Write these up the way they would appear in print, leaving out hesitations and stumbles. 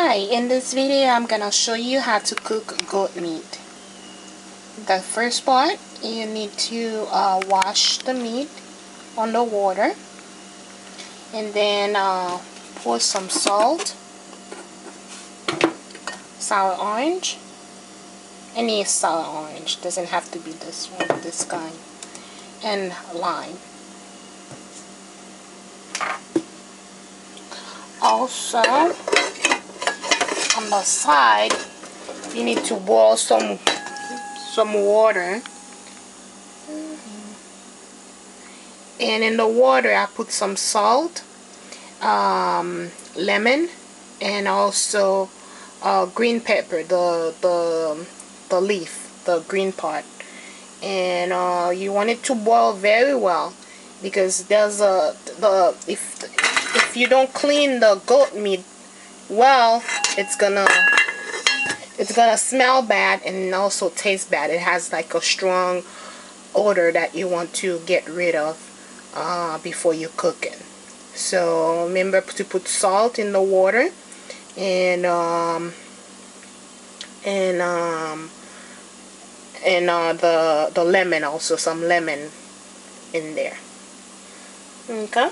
Hi, in this video I'm gonna show you how to cook goat meat. The first part, you need to wash the meat on the water, and then pour some salt, sour orange, any sour orange, doesn't have to be this one, this kind, and lime. Also, on the side, you need to boil some water, and in the water I put some salt, lemon, and also green pepper, the leaf, the green part, and you want it to boil very well, because there's if you don't clean the goat meat well, it's gonna smell bad and also taste bad. It has like a strong odor that you want to get rid of before you cook it. So remember to put salt in the water, and the lemon, also some lemon in there. Okay.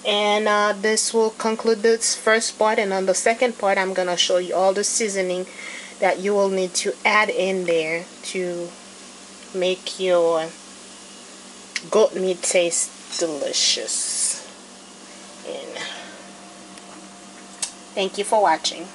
And this will conclude this first part, and on the second part I'm gonna show you all the seasoning that you will need to add in there to make your goat meat taste delicious. And thank you for watching.